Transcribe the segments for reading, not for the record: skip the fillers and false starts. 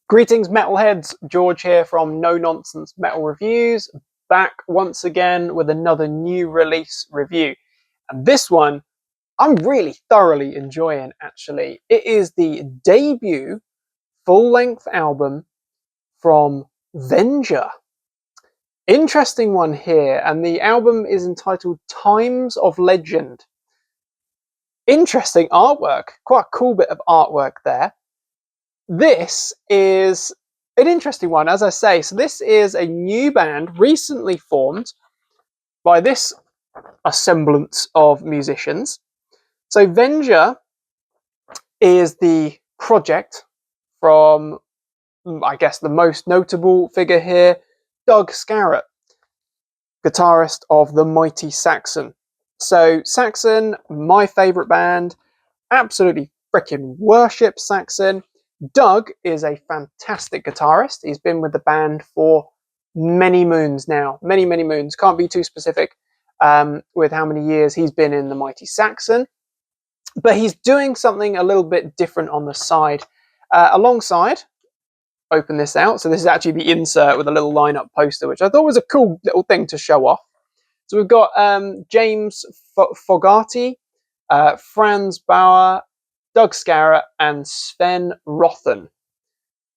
Greetings metalheads, George here from No Nonsense Metal Reviews, back once again with another new release review. And this one, I'm really thoroughly enjoying actually. It is the debut full-length album from Venger. Interesting one here, and the album is entitled Times of Legend. Interesting artwork, quite a cool bit of artwork there. This is an interesting one, as I say. So this is a new band recently formed by this assemblance of musicians. So Venger is the project from, I guess, the most notable figure here, Doug Scarrett, guitarist of the mighty Saxon. So Saxon, my favourite band, absolutely freaking worship Saxon. Doug is a fantastic guitarist. He's been with the band for many moons now. Many moons. Can't be too specific with how many years he's been in the mighty Saxon. But he's doing something a little bit different on the side. Alongside, open this out. So this is actually the insert with a little lineup poster, which I thought was a cool little thing to show off. So we've got James Fogarty, Franz Bauer, Doug Scarrett, and Sven Rothen.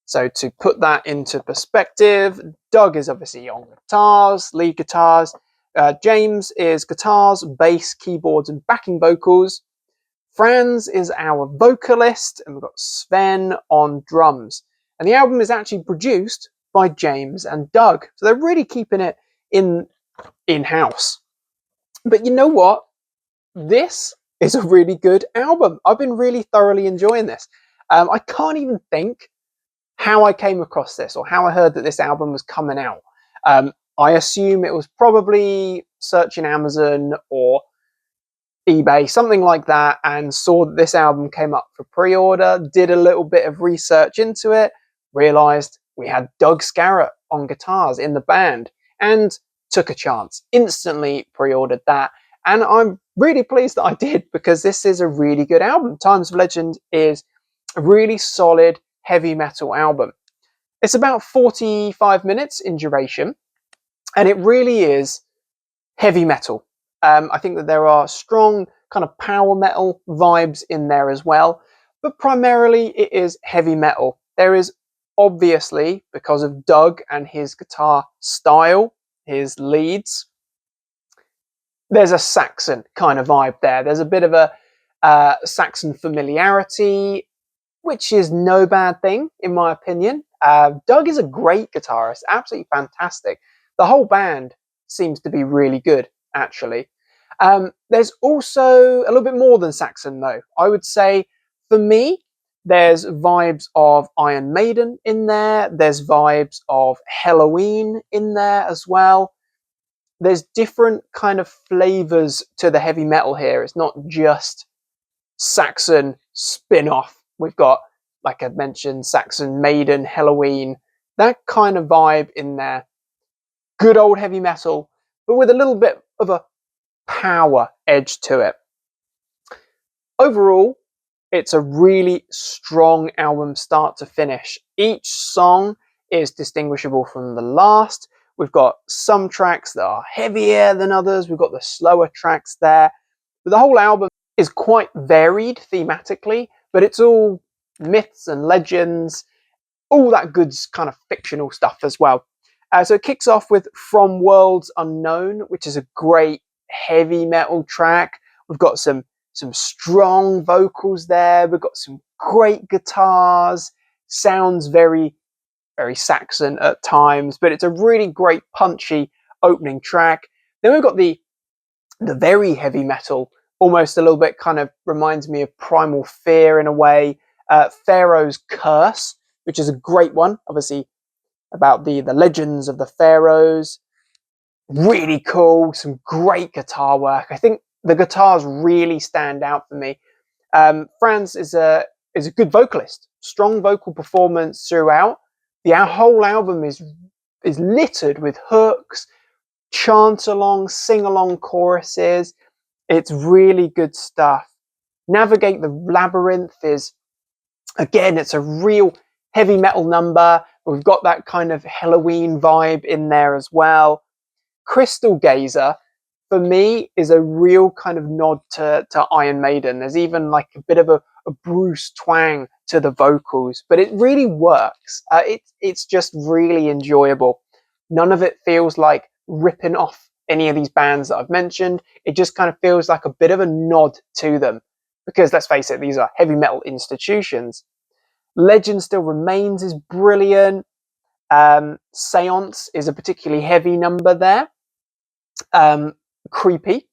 So to put that into perspective, Doug is obviously on guitars, lead guitars. James is guitars, bass, keyboards, and backing vocals. Franz is our vocalist, and we've got Sven on drums. And the album is actually produced by James and Doug. So they're really keeping it in-house. But you know what? This is a really good album. I've been really thoroughly enjoying this. I can't even think how I came across this or how I heard that this album was coming out. I assume it was probably searching Amazon or eBay, something like that, and saw that this album came up for pre-order, did a little bit of research into it, realised we had Doug Scarrett on guitars in the band, and took a chance. Instantly pre-ordered that. And I'm really pleased that I did, because this is a really good album. Times of Legend is a really solid heavy metal album. It's about 45 minutes in duration, and it really is heavy metal. I think that there are strong kind of power metal vibes in there as well, but primarily it is heavy metal. There is obviously, because of Doug and his guitar style, his leads, there's a Saxon kind of vibe there. There's a bit of a Saxon familiarity, which is no bad thing, in my opinion. Doug is a great guitarist, absolutely fantastic. The whole band seems to be really good, actually. There's also a little bit more than Saxon, though. I would say, for me, there's vibes of Iron Maiden in there. There's vibes of Helloween in there as well. There's different kind of flavors to the heavy metal here. It's not just Saxon spin-off. We've got, like I mentioned, Saxon, Maiden, Helloween, that kind of vibe in there. Good old heavy metal, but with a little bit of a power edge to it. Overall, it's a really strong album start to finish. Each song is distinguishable from the last. We've got some tracks that are heavier than others. We've got the slower tracks there. But the whole album is quite varied thematically, but it's all myths and legends, all that good kind of fictional stuff as well. So it kicks off with From Worlds Unknown, which is a great heavy metal track. We've got some strong vocals there. We've got some great guitars. Sounds very Saxon at times, but it's a really great punchy opening track. Then we've got the very heavy metal, almost a little bit kind of reminds me of Primal Fear in a way. Pharaoh's Curse, which is a great one, obviously about the legends of the pharaohs. Really cool, some great guitar work. I think the guitars really stand out for me. Franz is a good vocalist, strong vocal performance throughout. The whole album is littered with hooks, chant along, sing along choruses. It's really good stuff. Navigate the Labyrinth is, again, it's a real heavy metal number. We've got that kind of Helloween vibe in there as well. Crystal Gazer, for me, is a real kind of nod to Iron Maiden. There's even like a bit of a Bruce twang to the vocals, but it really works. It's just really enjoyable. None of it feels like ripping off any of these bands that I've mentioned. It just kind of feels like a bit of a nod to them, because let's face it, these are heavy metal institutions. Legend Still Remains is brilliant. Seance is a particularly heavy number there. Creepy,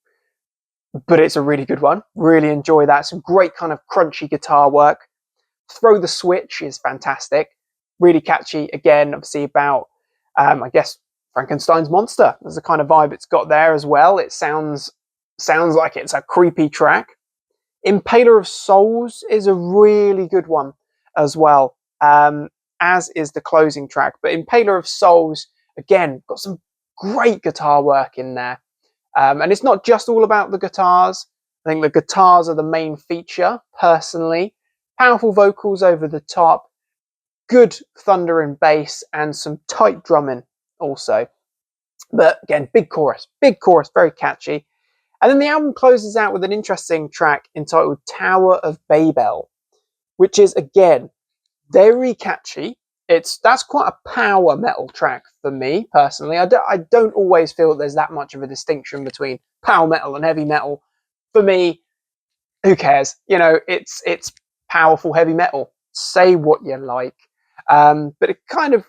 but it's a really good one. Really enjoy that. Some great kind of crunchy guitar work. Throw the Switch is fantastic. Really catchy. Again, obviously about, I guess, Frankenstein's monster. There's the kind of vibe it's got there as well. It sounds like it's a creepy track. Impaler of Souls is a really good one as well, as is the closing track. But Impaler of Souls, again, got some great guitar work in there. And it's not just all about the guitars. I think the guitars are the main feature, personally. Powerful vocals over the top, good thunder and bass, and some tight drumming also. But again, big chorus, very catchy. And then the album closes out with an interesting track entitled Tower of Babel, which is, again, very catchy. That's quite a power metal track for me, personally. I don't always feel that there's that much of a distinction between power metal and heavy metal. For me, who cares? You know, it's powerful heavy metal. Say what you like. But it kind of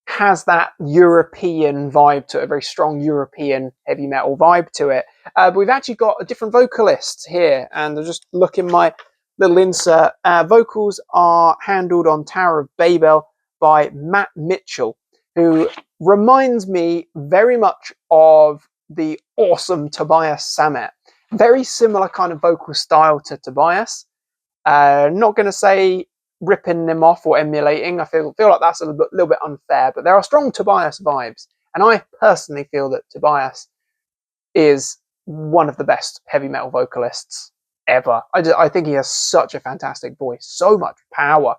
has that European vibe to it, a very strong European heavy metal vibe to it. But we've actually got a different vocalist here, and I'll just look in my little insert. Vocals are handled on Tower of Babel by Matt Mitchell, who reminds me very much of the awesome Tobias Sammet. Very similar kind of vocal style to Tobias. Not going to say ripping them off or emulating. I feel like that's a little bit unfair, but there are strong Tobias vibes, and I personally feel that Tobias is one of the best heavy metal vocalists ever. I think he has such a fantastic voice, so much power.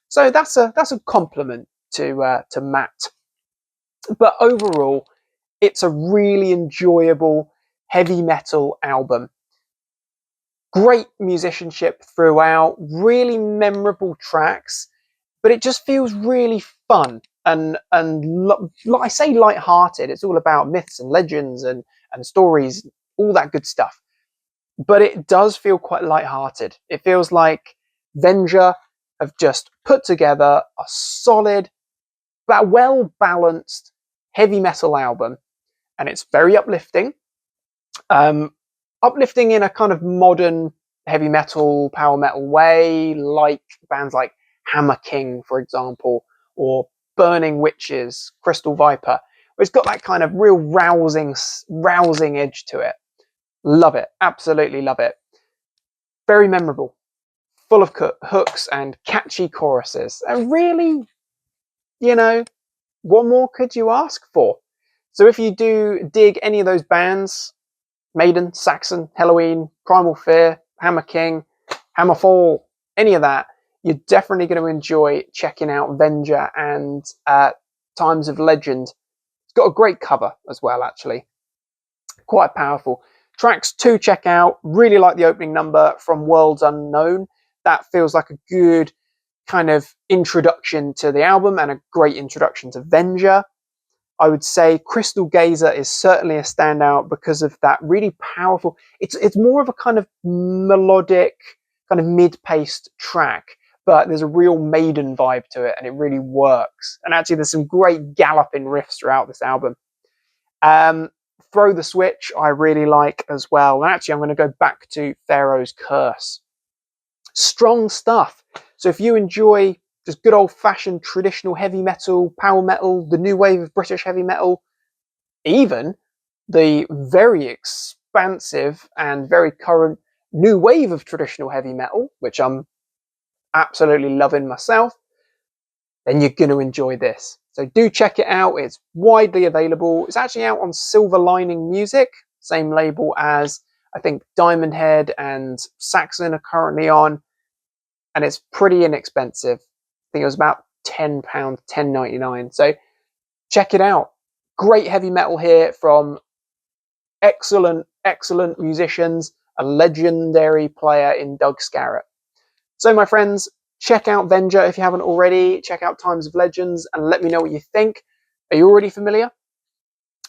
So that's a compliment to Matt. But overall, it's a really enjoyable heavy metal album. Great musicianship throughout, really memorable tracks, but it just feels really fun and like I say, light-hearted. It's all about myths and legends and stories, all that good stuff. But it does feel quite light-hearted. It feels like Venger have just put together a solid, but well-balanced heavy metal album, and it's very uplifting. Uplifting in a kind of modern heavy metal, power metal way, like bands like Hammer King, for example, or Burning Witches, Crystal Viper, where it's got that kind of real rousing edge to it. Love it. Absolutely love it. Very memorable. Full of hooks and catchy choruses. And really, you know, what more could you ask for? So if you do dig any of those bands, Maiden, Saxon, Helloween, Primal Fear, Hammer King, Hammerfall, any of that, you're definitely going to enjoy checking out Venger and Times of Legend. It's got a great cover as well, actually. Quite powerful. Tracks to check out. Really like the opening number from Worlds Unknown. That feels like a good kind of introduction to the album and a great introduction to Venger. I would say Crystal Gazer is certainly a standout because of that really powerful. It's more of a kind of melodic, kind of mid-paced track, but there's a real Maiden vibe to it, and it really works. And actually, there's some great galloping riffs throughout this album. Throw the Switch, I really like as well. And actually, I'm going to go back to Pharaoh's Curse. Strong stuff. So if you enjoy just good old-fashioned traditional heavy metal, power metal, the new wave of British heavy metal, even the very expansive and very current new wave of traditional heavy metal, which I'm absolutely loving myself, then you're going to enjoy this. So do check it out. It's widely available. It's actually out on Silver Lining Music, same label as I think Diamond Head and Saxon are currently on, and it's pretty inexpensive. think it was about £10, £10.99. So check it out. Great heavy metal here from excellent musicians, a legendary player in Doug Scarrett. So my friends, check out Venger if you haven't already. Check out Times of Legends and let me know what you think. Are you already familiar?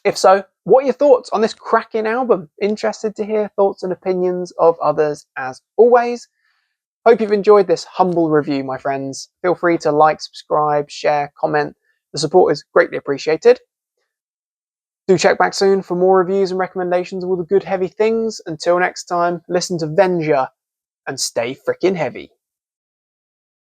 If so, what are your thoughts on this cracking album? Interested to hear thoughts and opinions of others as always. Hope you've enjoyed this humble review, my friends. Feel free to like, subscribe, share, comment. The support is greatly appreciated. Do check back soon for more reviews and recommendations of all the good heavy things. Until next time, listen to Venger and stay frickin' heavy.